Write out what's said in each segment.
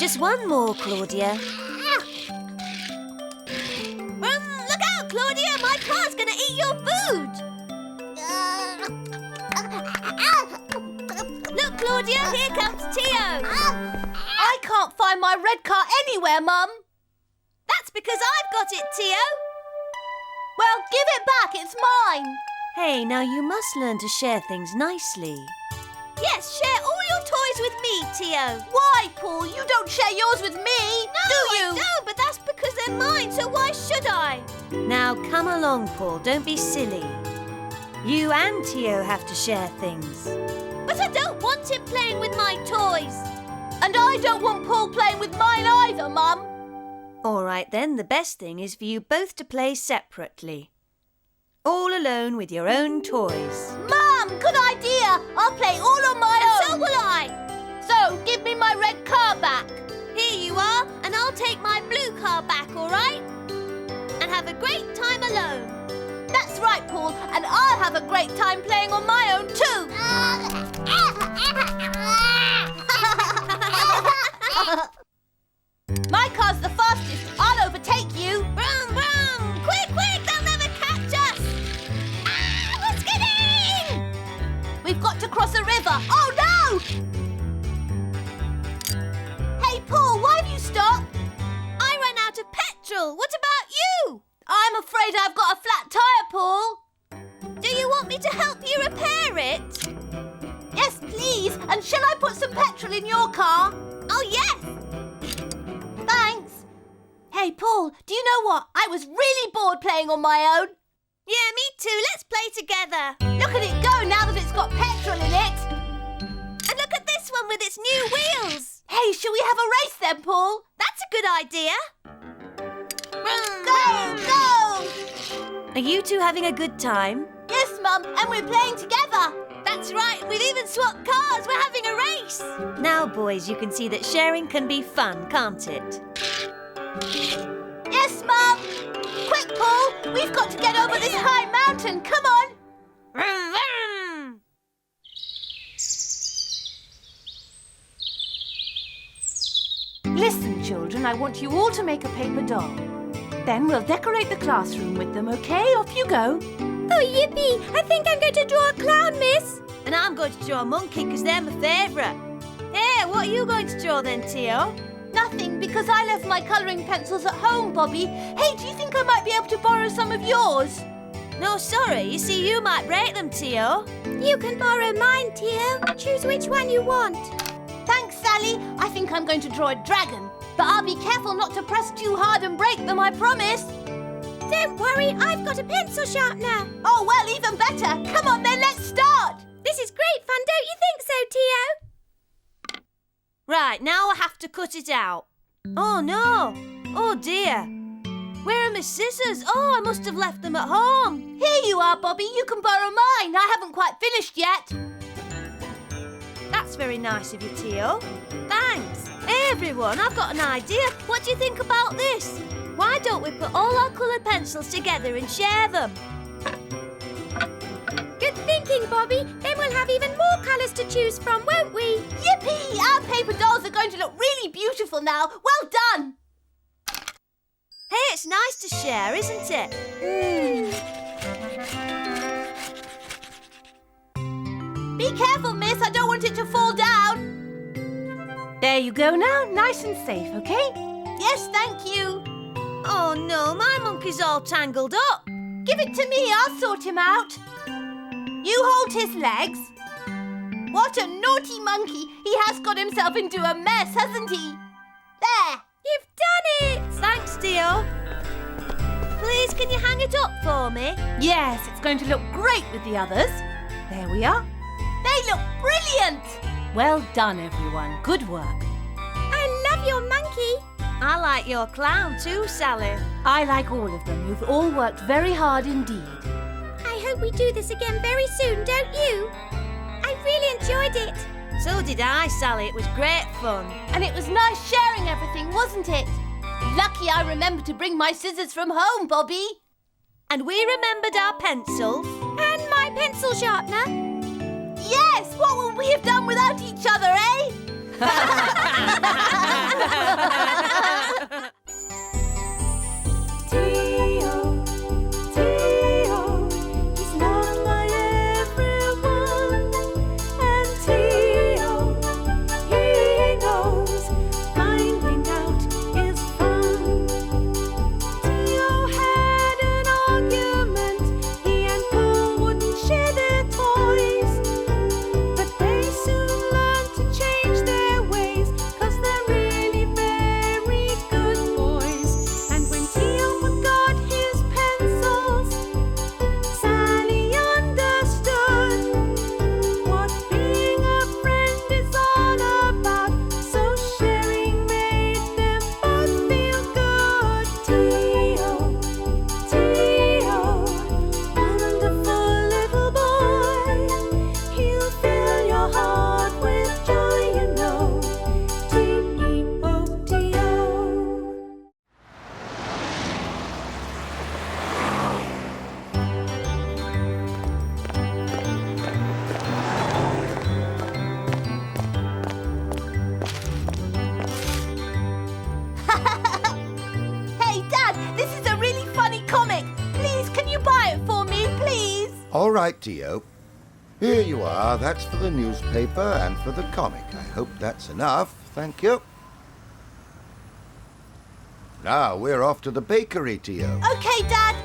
Just one more, Claudia. Look out, Claudia! My car's going to eat your food! Look, Claudia, here comes TEO. I can't find my red car anywhere, Mum. That's because I've got it, TEO. Well, give it back, it's mine. Hey, now you must learn to share things nicely. Yes, share all your toys with me, TEO. Why, Paul? You don't share yours with me, do you? I don't, but that's because they're mine, so why should I? Now come along, Paul, don't be silly. You and TEO have to share things. But I don't want him playing with my toys. And I don't want Paul playing with mine either, Mum. All right then, the best thing is for you both to play separately. All alone with your own toys. Mum, good idea. I'll play all on my own. So will I. So, give me my red car back. Here you are, and I'll take my blue car back, all right? And have a great time alone. That's right, Paul, and I'll have a great time playing on my own too. My car's the fastest. I'll overtake you. Vroom, vroom. Quick, quick, they'll never catch us. We're skidding. We've got to cross a river. Oh, no! Hey, Paul, why have you stopped? I ran out of petrol. What about you? I'm afraid I've got a flat tyre, Paul. Do you want me to help you repair it? Yes, please. And shall I put some petrol in your car? Oh, yes. Thanks. Hey, Paul, do you know what? I was really bored playing on my own. Yeah, me too. Let's play together. Look at it go now that it's got petrol in it. And look at this one with its new wheels. Hey, shall we have a race then, Paul? That's a good idea. Go, go! Are you two having a good time? Yes, Mum, and we're playing together. That's right, we've even swapped cars. We're having a race. Now, boys, you can see that sharing can be fun, can't it? Yes, Mum. Quick, Paul. We've got to get over this high mountain. Come on. Vroom, vroom. Listen, children, I want you all to make a paper doll. Then we'll decorate the classroom with them, OK? Off you go. Oh, yippee! I think I'm going to draw a clown, miss. And I'm going to draw a monkey because they're my favourite. Hey, what are you going to draw then, TEO? Nothing, because I left my colouring pencils at home, Bobby. Hey, do you think I might be able to borrow some of yours? No, sorry. You see, you might break them, TEO. You can borrow mine, TEO. Choose which one you want. Thanks, Sally. I think I'm going to draw a dragon. But I'll be careful not to press too hard and break them, I promise. Don't worry, I've got a pencil sharpener. Oh, well, even better. Come on then, let's start. This is great fun, don't you think so, TEO? Right, now I have to cut it out. Oh, no. Oh, dear. Where are my scissors? Oh, I must have left them at home. Here you are, Bobby. You can borrow mine. I haven't quite finished yet. That's very nice of you, TEO. Thanks. Hey, everyone, I've got an idea. What do you think about this? Why don't we put all our coloured pencils together and share them? Good thinking, Bobby. Then we'll have even more colours to choose from, won't we? Yippee! Our paper dolls are going to look really beautiful now. Well done! Hey, it's nice to share, isn't it? Be careful, miss. I don't want it to fall down. There you go now. Nice and safe, OK? Yes, thank you. Oh, no, my monkey's all tangled up. Give it to me. I'll sort him out. You hold his legs. What a naughty monkey. He has got himself into a mess, hasn't he? There. You've done it! Thanks, TEO. Please, can you hang it up for me? Yes, it's going to look great with the others. There we are. They look brilliant. Well done, everyone. Good work. I love your monkey. I like your clown too, Sally. I like all of them. You've all worked very hard indeed. I hope we do this again very soon, don't you? I really enjoyed it. So did I, Sally. It was great fun. And it was nice sharing everything, wasn't it? Lucky I remembered to bring my scissors from home, Bobby. And we remembered our pencils. And my pencil sharpener. Yes! What would we have done without each other, eh? T.O., T.O., he's loved by everyone. And T.O., he knows finding out is fun. T.O. had an argument, he and Paul wouldn't share their toys. But they soon learned to change their ways, 'cause they're really very good boys. And when T.O. forgot his pencils, Sally understood what being a friend is all about. So sharing made them both feel good. T.O., T.O., wonderful little boy. He'll fill your heart with joy, you know. T.E.O., T.O. Hey, Dad, this is a really funny comic. Please, can you buy it for me, please? All right, T.O. Here you are. That's for the newspaper and for the comic. I hope that's enough. Thank you. Now we're off to the bakery, T.O. Okay, Dad.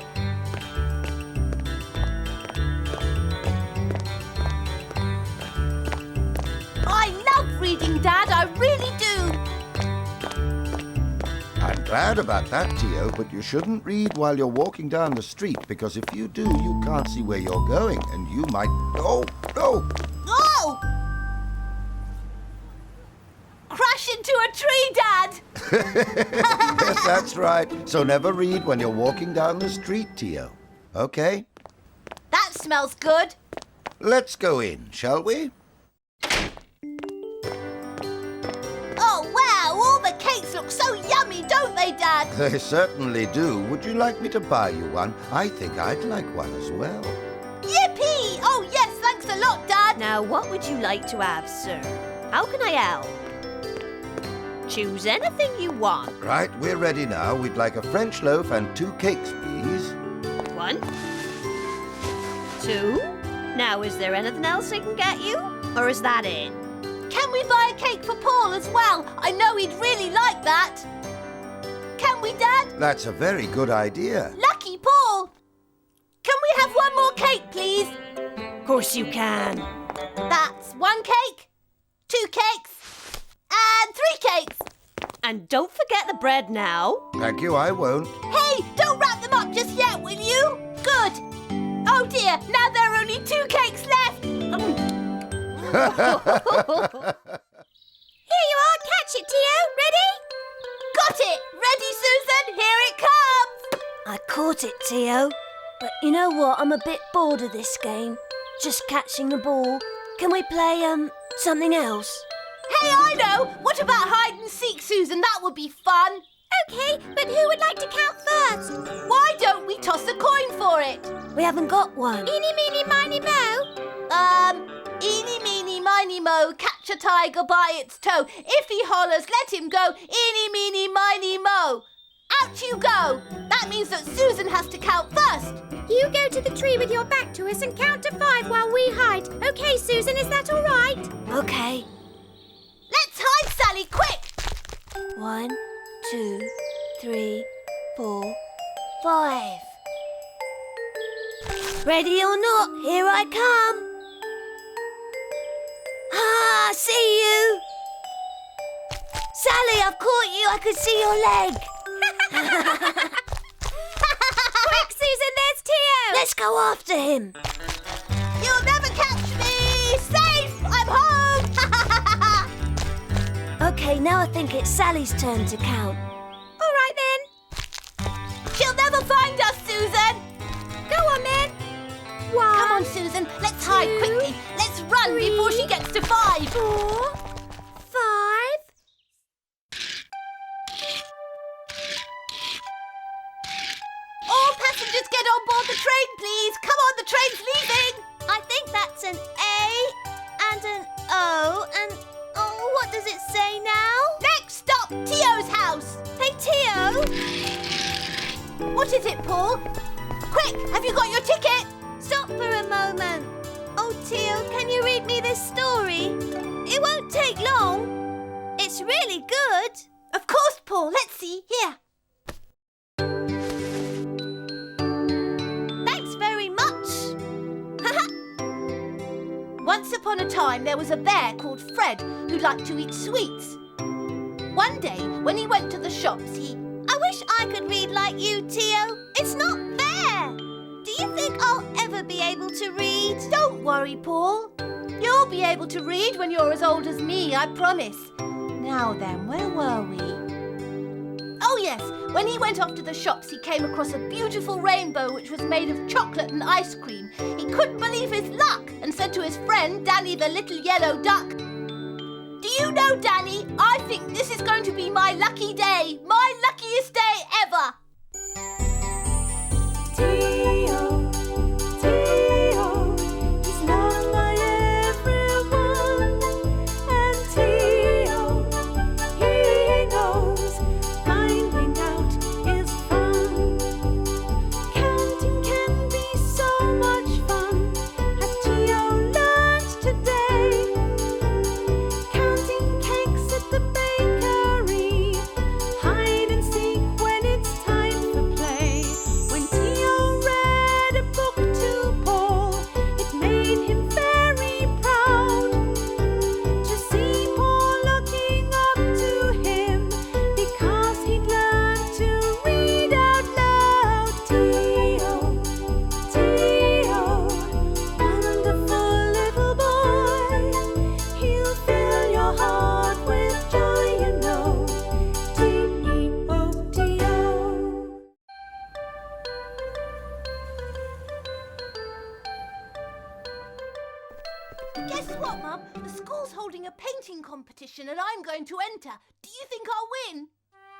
I love reading, Dad. I really do. I'm glad about that, T.O., but you shouldn't read while you're walking down the street, because if you do, you can't see where you're going, and you might... Oh, no! Oh! Crash into a tree, Dad. Yes, that's right. So never read when you're walking down the street, T.O. Okay? That smells good. Let's go in, shall we? Oh, wow. All the cakes look so yummy, don't they, Dad? They certainly do. Would you like me to buy you one? I think I'd like one as well. Yippee! Oh, yes, thanks a lot, Dad. Now, what would you like to have, sir? How can I help? Choose anything you want. Right, we're ready now. We'd like a French loaf and 2 cakes, please. 1, 2. Now, is there anything else I can get you? Or is that it? Can we buy a cake for Paul as well? I know he'd really like that. Can we, Dad? That's a very good idea. Lucky Paul. Can we have one more cake, please? Of course you can. That's 1 cake, 2 cakes, and 3 cakes. And don't forget the bread now. Thank you, I won't. Hey, don't wrap them up just yet, will you? Good. Oh dear, now there are only 2 cakes left. Here you are. Catch it, T.O. Ready? Got it. Ready, Susan? Here it comes. I caught it, T.O. But you know what? I'm a bit bored of this game. Just catching the ball. Can we play, something else? Hey, I know. What about hide and seek, Susan? That would be fun. Okay, but who would like to count first? Why don't we toss a coin for it? We haven't got one. Eeny, meeny, miny, moe. Eeny, meeny, miny, moe, catch a tiger by its toe. If he hollers, let him go. Eeny, meeny, miny, moe. Out you go. That means that Susan has to count first. You go to the tree with your back to us and count to 5 while we hide. Okay, Susan, is that all right? Okay. Let's hide, Sally, quick. 1, 2, 3, 4, 5. Ready or not, here I come. Ah, see you. Sally, I've caught you. I can see your leg. Quick, Susan, there's T.O. Let's go after him. You'll never catch me. Safe. I'm home. Okay, now I think it's Sally's turn to count. All right, then. She'll never find us, Susan. Go on, then. 1, Come on, Susan. Let's hide 2, quickly. Let's run 3, before she gets to 5. 4, 5. All passengers get on board the train, please. Come on, the train's leaving. I think that's an A and an O and... Oh, what does it say now? Next stop, TEO's house. Hey, TEO! What is it, Paul? Quick, have you got your ticket? Stop for a moment. Oh, TEO, can you read me this story? It won't take long. It's really good. Of course, Paul. Let's see. Here. Thanks very much. Once upon a time, there was a bear called Fred who liked to eat sweets. One day, when he went to the shops, I wish I could read like you, TEO. It's not fair. Do you think I'll ever be able to read? Don't worry, Paul. You'll be able to read when you're as old as me, I promise. Now then, where were we? Oh yes, when he went off to the shops, he came across a beautiful rainbow which was made of chocolate and ice cream. He couldn't believe his luck and said to his friend, Danny the little yellow duck, "Do you know, Danny, I think this is going to be my lucky day, my luckiest day ever." TEO, TEO, he's loved by everyone, and TEO, he knows finding out is fun. Counting can be so much fun, as TEO learned today. Counting cakes at the bakery, hide and seek when it's time for play. When TEO read a book to Paul, it made him very proud to see Paul looking up to him, because he'd learned to read out loud. TEO, TEO, wonderful little boy, he'll fill your heart with joy, you know. TEO, TEO. Guess what, Mum? The school's holding a painting competition and I'm going to enter. Do you think I'll win?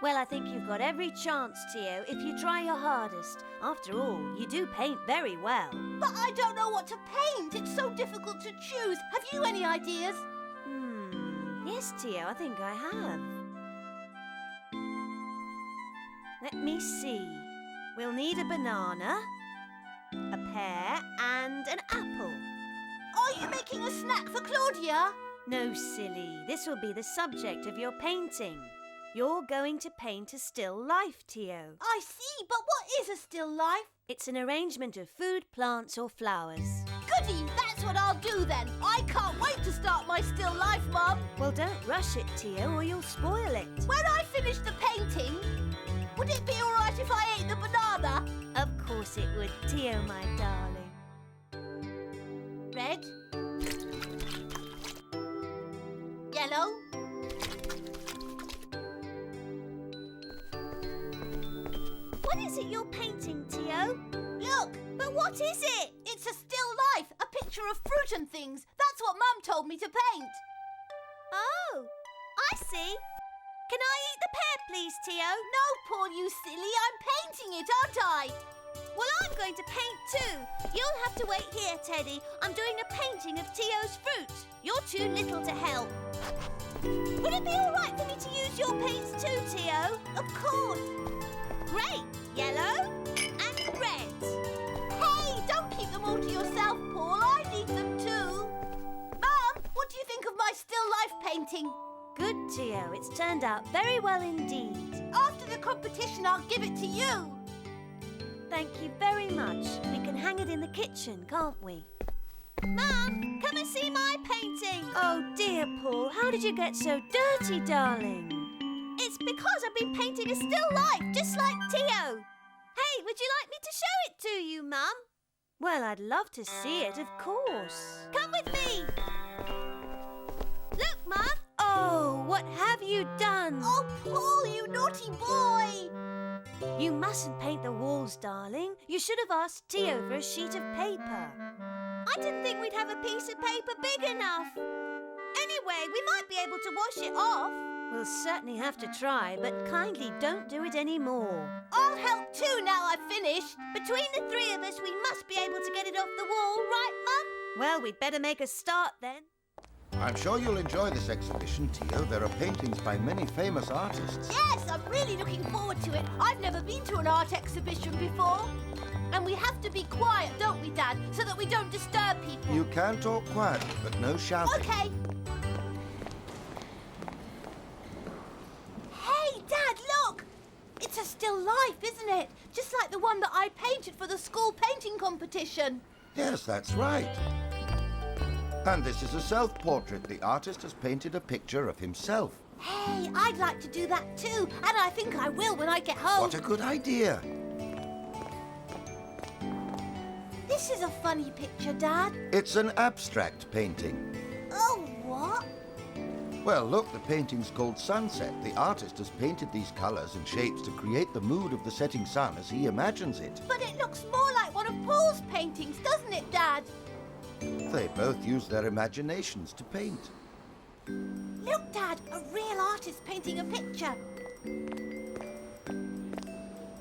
Well, I think you've got every chance, TEO, if you try your hardest. After all, you do paint very well. But I don't know what to paint. It's so difficult to choose. Have you any ideas? Yes, TEO, I think I have. Let me see. We'll need a banana, a pear, and an apple. Are you making a snack for Claudia? No, silly. This will be the subject of your painting. You're going to paint a still life, TEO. I see, but what is a still life? It's an arrangement of food, plants, or flowers. Goody, that's what I'll do then. I can't wait to start my still life, Mum. Well, don't rush it, TEO, or you'll spoil it. When I finish the painting, would it be all right if I ate the banana? Of course it would, TEO, my darling. Red. Yellow. What is it you're painting, TEO? Look, But what is it? it's a still life, a picture of fruit and things. That's what Mum told me to paint. Oh, I see. Can I eat the pear, please, TEO? No, Paul, you silly. I'm painting it, aren't I? Well, I'm going to paint too. You'll have to wait here, Teddy. I'm doing a painting of TEO's fruit. You're too little to help. Would it be all right for me to use your paints too, TEO? Of course. Great. Yellow and red. Hey, don't keep them all to yourself, Paul. I need them too. Mum, what do you think of my still life painting? Good, TEO. It's turned out very well indeed. After the competition, I'll give it to you. Thank you very much. We can hang it in the kitchen, can't we? Mum, come and see my painting. Oh, dear, Paul. How did you get so dirty, darling? It's because I've been painting a still life, just like TEO. Hey, would you like me to show it to you, Mum? Well, I'd love to see it, of course. Come with me. Look, Mum. Oh, what have you done? Oh, Paul, you naughty boy. You mustn't paint the walls, darling. You should have asked TEO for a sheet of paper. I didn't think we'd have a piece of paper big enough. Anyway, we might be able to wash it off. We'll certainly have to try, but kindly don't do it anymore. I'll help too now I've finished. Between the three of us, we must be able to get it off the wall, right, Mum? Well, we'd better make a start then. I'm sure you'll enjoy this exhibition, Tio. There are paintings by many famous artists. Yes, I'm really looking forward to it. I've never been to an art exhibition before. And we have to be quiet, don't we, Dad? So that we don't disturb people. You can talk quietly, but no shouting. Okay. Hey, Dad, look! It's a still life, isn't it? Just like the one that I painted for the school painting competition. Yes, that's right. And this is a self-portrait. The artist has painted a picture of himself. Hey, I'd like to do that too. And I think I will when I get home. What a good idea. This is a funny picture, Dad. It's an abstract painting. Oh, what? Well, look, the painting's called Sunset. The artist has painted these colours and shapes to create the mood of the setting sun as he imagines it. But it looks more like one of Paul's paintings, doesn't it, Dad? They both use their imaginations to paint. Look, Dad, a real artist painting a picture.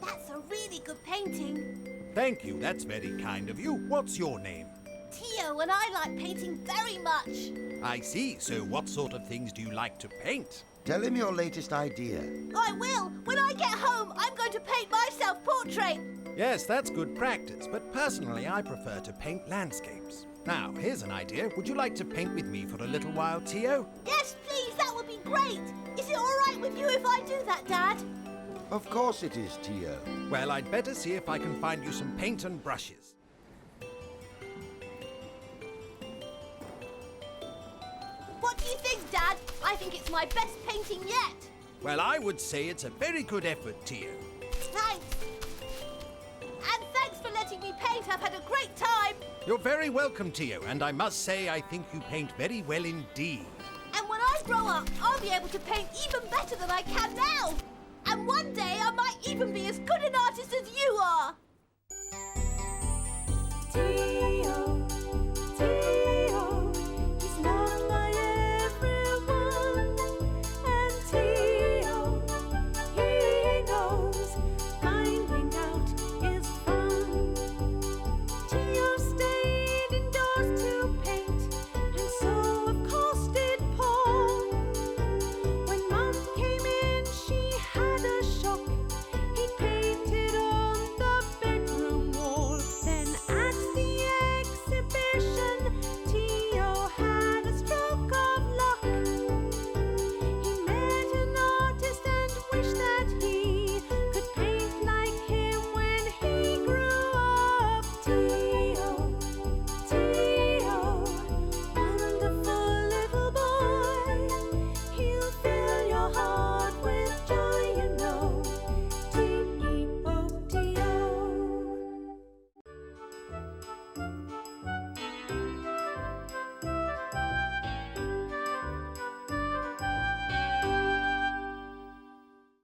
That's a really good painting. Thank you, that's very kind of you. What's your name? Tio and I like painting very much. I see, so what sort of things do you like to paint? Tell him your latest idea. I will. When I get home, I'm going to paint my self-portrait. Yes, that's good practice, but personally I prefer to paint landscapes. Now, here's an idea. Would you like to paint with me for a little while, Tio? Yes, please, that would be great. Is it all right with you if I do that, Dad? Of course it is, Tio. Well, I'd better see if I can find you some paint and brushes. What do you think, Dad? I think it's my best painting yet. Well, I would say it's a very good effort, Tio. Thanks. And thanks for letting me paint. I've had a great time. You're very welcome, Tio, and I must say I think you paint very well indeed. And when I grow up, I'll be able to paint even better than I can now. And one day I might even be as good an artist as you are.